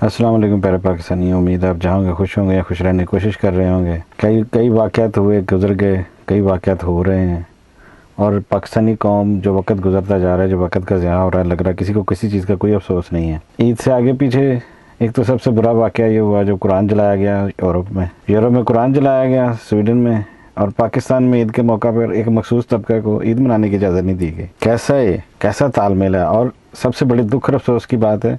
अस्सलाम वालेकुम प्यारे पाकिस्तानी। उम्मीद है आप जहाँ होंगे खुश होंगे या खुश रहने की कोशिश कर रहे होंगे। कई कई वाक़यात हुए, गुजर गए, कई वाक़यात हो रहे हैं और पाकिस्तानी कौम जो वक्त गुजरता जा रहा है, जो वक्त का ज़िया हो रहा है, लग रहा है किसी को किसी चीज़ का कोई अफसोस नहीं है। ईद से आगे पीछे एक तो सबसे बुरा वाक़या ये हुआ जो कुरान जलाया गया यूरोप में कुरान जलाया गया, स्वीडन में, और पाकिस्तान में ईद के मौका पर एक मखसूस तबका को ईद मनाने की इजाज़त नहीं दी गई। कैसा तालमेल है। और सबसे बड़ी दुख और अफसोस की बात है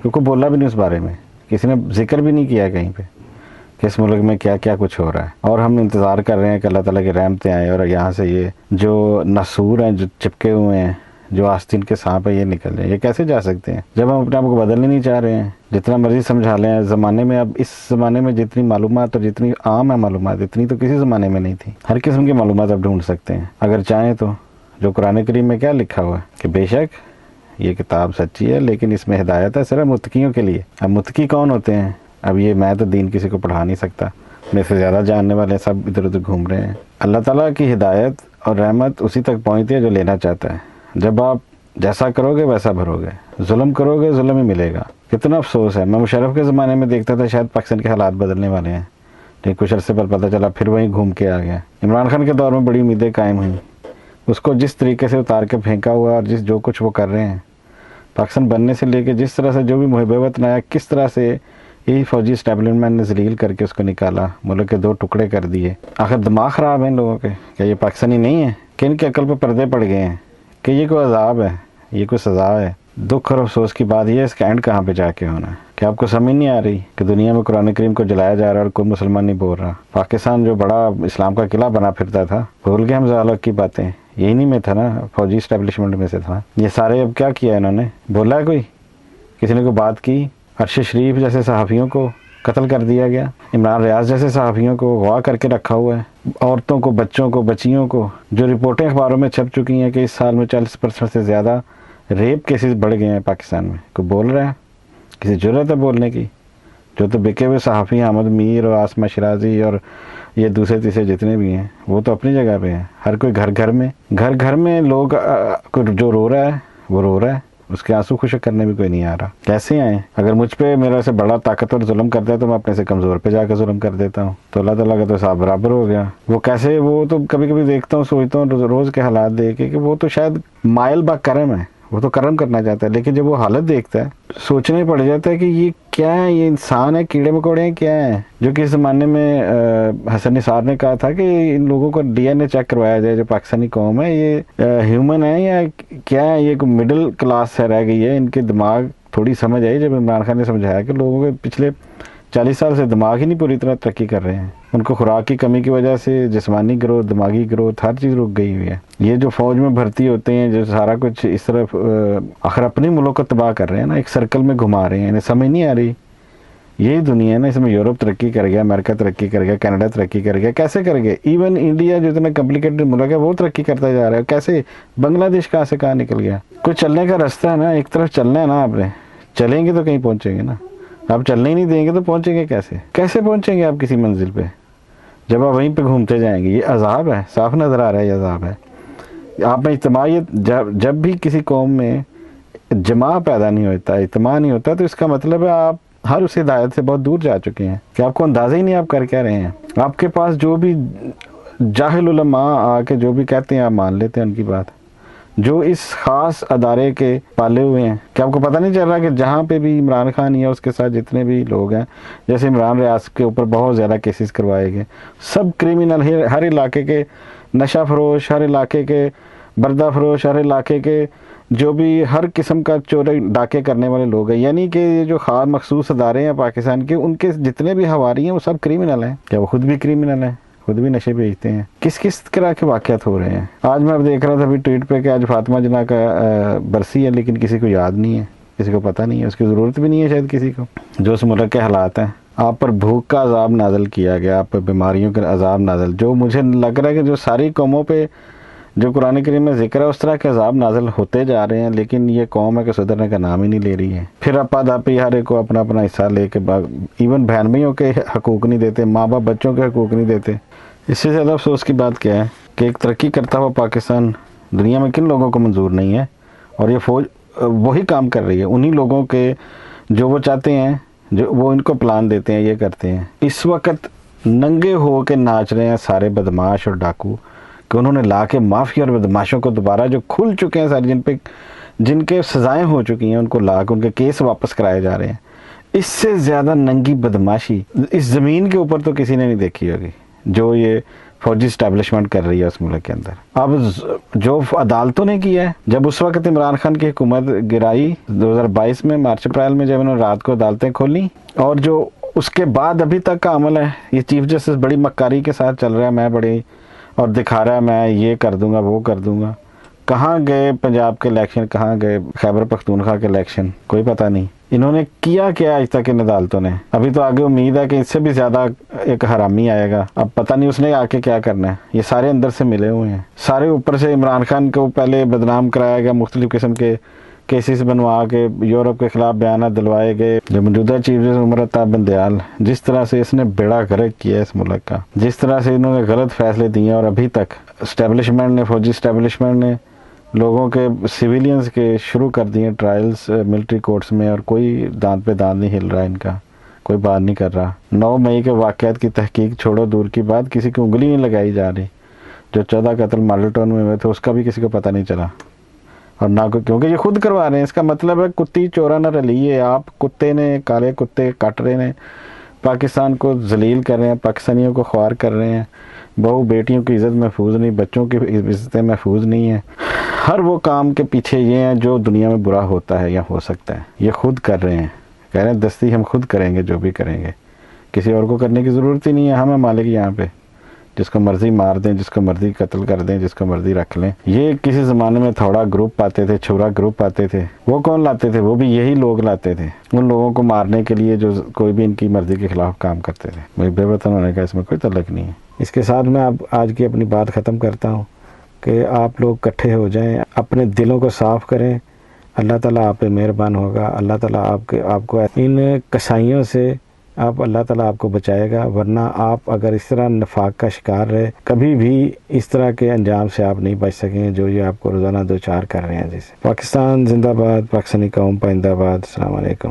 क्योंकि बोला भी नहीं उस बारे में, किसी ने जिक्र भी नहीं किया कहीं पे कि इस मुल्क में क्या क्या कुछ हो रहा है। और हम इंतज़ार कर रहे हैं कि अल्लाह ताला की रहमतें आए और यहाँ से ये जो नसूर हैं, जो चिपके हुए हैं, जो आस्तीन के सांप है, ये निकल जाए। ये कैसे जा सकते हैं जब हम अपने आप को बदलने नहीं चाह रहे हैं। जितना मर्जी समझा लें ज़माने में, अब इस ज़माने में जितनी मालूमात और जितनी आम है मालूमात, इतनी तो किसी ज़माने में नहीं थी। हर किस्म की मालूमात आप ढूंढ सकते हैं अगर चाहें तो। जो कुरान करीम में क्या लिखा हुआ है कि बेशक ये किताब सच्ची है लेकिन इसमें हिदायत है सिर्फ मुत्तकियों के लिए। अब मुत्तकी कौन होते हैं? अब ये मैं तो दीन किसी को पढ़ा नहीं सकता, मेरे से ज़्यादा जानने वाले सब इधर उधर घूम रहे हैं। अल्लाह ताला की हिदायत और रहमत उसी तक पहुँचती है जो लेना चाहता है। जब आप जैसा करोगे वैसा भरोगे, जुल्म करोगे जुल्म ही मिलेगा। कितना अफसोस है। मैं मुशर्रफ के ज़माने में देखता था शायद पाकिस्तान के हालात बदलने वाले हैं, लेकिन कुछ अर्से पर पता चला फिर वहीं घूम के आ गया। इमरान खान के दौर में बड़ी उम्मीदें कायम हुई, उसको जिस तरीके से उतार के फेंका हुआ और जो कुछ वो कर रहे हैं, पाकिस्तान बनने से लेके जिस तरह से जो भी मुहब्बत नया, किस तरह से यही फौजी स्टैब्लिशमेंट ने जलील करके उसको निकाला, मुल्क के दो टुकड़े कर दिए। आखिर दिमाग ख़राब है इन लोगों के? क्या ये पाकिस्तानी नहीं है कि इनके अकल पे पर्दे पड़ गए हैं कि ये कोई अजाब है, ये कोई सज़ा है? दुख और अफसोस की बात यह है इसका एंड कहाँ पे जाके होना है। क्या आपको समझ नहीं आ रही कि दुनिया में कुरान करीम को जलाया जा रहा है और कोई मुसलमान नहीं बोल रहा? पाकिस्तान जो बड़ा इस्लाम का किला बना फिरता था, भूल गए हम ज़ालक की बातें? यही नहीं में था ना, फौजी इस्टेब्लिशमेंट में से था। ये सारे अब क्या किया इन्होंने? बोला है कोई? किसी ने कोई बात की? अरशद शरीफ जैसे सहाफ़ियों को कत्ल कर दिया गया, इमरान रियाज जैसे सहाफ़ियों को अगवा करके रखा हुआ है, औरतों को, बच्चों को, बच्चियों को। जो रिपोर्टें अखबारों में छप चुकी हैं कि इस साल में 40% से ज़्यादा रेप केसेस बढ़ गए हैं पाकिस्तान में। कोई बोल रहा है? किसी ज़रूरत है बोलने की? जो तो बिके हुए सहाफ़ी अहमद मीर और आसमा शिराजी और ये दूसरे तीसरे जितने भी हैं वो तो अपनी जगह पे हैं। हर कोई घर घर में लोग जो रो रहा है वो रो रहा है, उसके आंसू खुशक करने भी कोई नहीं आ रहा। कैसे आए? अगर मुझ पे मेरा से बड़ा ताकतवर जुल्म करता है तो मैं अपने से कमज़ोर पे जाकर जुल्म कर देता हूँ, तो अल्लाह ताला का तो साथ बराबर हो गया। वो कैसे? वो तो कभी कभी देखता हूँ, सोचता हूँ रोज़ के हालात देख के कि वो तो शायद माइल बा करम है, वो तो कर्म करना चाहता है, लेकिन जब वो हालत देखता है सोचने पड़ जाता है कि ये क्या है, ये इंसान है, कीड़े मकोड़े हैं, क्या है? जो कि इस ज़माने में हसन निसार ने कहा था कि इन लोगों को डीएनए चेक करवाया जाए, जो पाकिस्तानी कौम है ये ह्यूमन है या क्या है, ये मिडिल क्लास से रह गई है, इनके दिमाग थोड़ी समझ आई जब इमरान खान ने समझाया कि लोगों के पिछले 40 साल से दिमाग ही नहीं पूरी तरह तरक्की कर रहे हैं। उनको खुराक की कमी की वजह से जिस्मानी ग्रोथ, दिमागी ग्रोथ, हर चीज़ रुक गई हुई है। ये जो फ़ौज में भर्ती होते हैं, जो सारा कुछ इस तरफ आखिर अपने मुल्क को तबाह कर रहे हैं ना, एक सर्कल में घुमा रहे हैं, इन्हें समझ नहीं आ रही। यही दुनिया है ना, इसमें यूरोप तरक्की कर गया, अमेरिका तरक्की कर गया, कनाडा तरक्की कर गया, कैसे कर गए? इवन इंडिया जो इतना कॉम्प्लिकेटेड मुल्क है वो तरक्की करता जा रहा है, कैसे? बांग्लादेश कहाँ से कहाँ निकल गया? कुछ चलने का रास्ता है ना, एक तरफ चलना है ना, आपने चलेंगे तो कहीं पहुँचेंगे ना। आप चलने ही नहीं देंगे तो पहुँचेंगे कैसे? कैसे पहुँचेंगे आप किसी मंजिल पे जब आप वहीं पे घूमते जाएंगे? ये अजाब है, साफ नज़र आ रहा है ये अजाब है। आप में इज्तिमायत, जब भी किसी कौम में जमा पैदा नहीं होता, इज्तिमा नहीं होता, तो इसका मतलब है आप हर उस हिदायत से बहुत दूर जा चुके हैं कि आपको अंदाज़ा ही नहीं आप कर क्या रहे हैं। आपके पास जो भी जाहिल उलमा आके जो भी कहते हैं आप मान लेते हैं उनकी बात, जो इस ख़ास अदारे के पाले हुए हैं। कि आपको पता नहीं चल रहा कि जहाँ पे भी इमरान खान या उसके साथ जितने भी लोग हैं, जैसे इमरान रियाज के ऊपर बहुत ज़्यादा केसेस करवाए गए, सब क्रिमिनल, हर इलाके के नशा फरोश, हर इलाके के बर्दा फरोश, हर इलाके के जो भी हर किस्म का चोरी डाके करने वाले लोग हैं। यानी कि ये जो ख़ास मखसूस अदारे हैं पाकिस्तान के, उनके जितने भी हवारी हैं वो सब क्रिमिनल हैं। क्या वो खुद भी क्रिमिनल हैं? खुद भी नशे बेचते हैं? किस किस तरह के वाक़यात हो रहे हैं। आज मैं अब देख रहा था अभी ट्वीट पे कि आज फातिमा जना का बरसी है, लेकिन किसी को याद नहीं है, किसी को पता नहीं है, उसकी ज़रूरत भी नहीं है शायद किसी को। जो उस मुल्क के हालात हैं, आप पर भूख का अजाब नाजल किया गया, आप पर बीमारियों का अजाब नाजल, जो मुझे लग रहा है कि जो सारी कौमों पे जो कुरान करीम में जिक्र है उस तरह के अजाब नाजल होते जा रहे हैं, लेकिन ये कौम है कि सुधरने का नाम ही नहीं ले रही है। फिर अपादापी हर एक को अपना अपना हिस्सा लेके, इवन बहन भाइयों के हकूक़ नहीं देते, माँ बाप बच्चों के हकूक़ नहीं देते। इससे ज़्यादा अफसोस की बात क्या है कि एक तरक्की करता हुआ पाकिस्तान दुनिया में किन लोगों को मंजूर नहीं है, और ये फ़ौज वही काम कर रही है, उन्हीं लोगों के जो वो चाहते हैं जो वो इनको प्लान देते हैं, ये करते हैं। इस वक्त नंगे हो के नाच रहे हैं सारे बदमाश और डाकू कि उन्होंने ला के माफिया और बदमाशों को दोबारा जो खुल चुके हैं सारे, जिनके सजाएं हो चुकी हैं, उनको ला के उनके केस वापस कराए जा रहे हैं। इससे ज़्यादा नंगी बदमाशी इस ज़मीन के ऊपर तो किसी ने नहीं देखी होगी जो ये फौजी स्टैब्लिशमेंट कर रही है उस मुल्क के अंदर। अब जो अदालतों ने किया है, जब उस वक्त इमरान खान की हुकूमत गिराई 2022 में मार्च अप्रैल में, जब उन्होंने रात को अदालतें खोली, और जो उसके बाद अभी तक का अमल है, ये चीफ जस्टिस बड़ी मक्कारी के साथ चल रहा है, मैं बड़ी और दिखा रहा है मैं ये कर दूंगा वो कर दूंगा। कहाँ गए पंजाब के इलेक्शन, कहाँ गए खैबर पख्तूनख्वा के इलेक्शन, कोई पता नहीं। इन्होंने किया क्या आज तक इन अदालतों ने? अभी तो आगे उम्मीद है कि इससे भी ज़्यादा एक हरामी आएगा, अब पता नहीं उसने आके क्या करना है। ये सारे अंदर से मिले हुए हैं, सारे ऊपर से इमरान खान को पहले बदनाम कराया गया, मुख्तलिफ किस्म के केसेस बनवा के यूरोप के खिलाफ बयान दिलवाए गए। जो मौजूदा चीफ जस्टिस उमर अताब बंदयाल, जिस तरह से इसने बेड़ा गर्क किया इस मुल्क का, जिस तरह से इन्होंने गलत फैसले दिए, और अभी तक स्टैब्लिशमेंट ने, फौजी स्टैब्लिशमेंट ने लोगों के, सिविलियंस के शुरू कर दिए ट्रायल्स मिलिट्री कोर्ट्स में, और कोई दांत पे दांत नहीं हिल रहा इनका, कोई बात नहीं कर रहा। 9 मई के वाक़यात की तहकीक छोड़ो दूर की बात, किसी की उंगली नहीं लगाई जा रही। जो 14 कत्ल मॉडल टाउन में हुए थे उसका भी किसी को पता नहीं चला, और ना को, क्योंकि ये खुद करवा रहे हैं। इसका मतलब है कुत्ती चोरा न रली है, आप कुत्ते ने, काले कुत्ते काट रहे हैं, पाकिस्तान को जलील कर रहे हैं, पाकिस्तानियों को ख्वार कर रहे हैं। बहू बेटियों की इज़्ज़त महफूज नहीं, बच्चों की इज़्ज़तें महफूज नहीं है। हर वो काम के पीछे ये हैं जो दुनिया में बुरा होता है या हो सकता है, ये खुद कर रहे हैं। कह रहे हैं दस्ती हम खुद करेंगे, जो भी करेंगे, किसी और को करने की ज़रूरत ही नहीं है। हम हैं मालिक यहाँ पे, जिसको मर्जी मार दें, जिसको मर्जी कत्ल कर दें, जिसको मर्जी रख लें। ये किसी ज़माने में थोड़ा ग्रुप आते थे, छुरा ग्रुप आते थे, वो कौन लाते थे? वो भी यही लोग लाते थे, उन लोगों को मारने के लिए जो कोई भी इनकी मर्जी के खिलाफ काम करते थे। भाई बेवतन होने का इसमें कोई तल्लुक नहीं है। इसके साथ मैं अब आज की अपनी बात ख़त्म करता हूँ कि आप लोग इकट्ठे हो जाएं, अपने दिलों को साफ़ करें, अल्लाह ताला आप पे मेहरबान होगा। अल्लाह ताला आपको इन कसाइयों से अल्लाह ताला आपको बचाएगा, वरना आप अगर इस तरह नफाक का शिकार रहे, कभी भी इस तरह के अंजाम से आप नहीं बच सकेंगे जो ये आपको रोज़ाना दो चार कर रहे हैं। जैसे पाकिस्तान जिंदाबाद, पाकिस्तानी कौम पाइंदाबाद। अस्सलाम वालेकुम।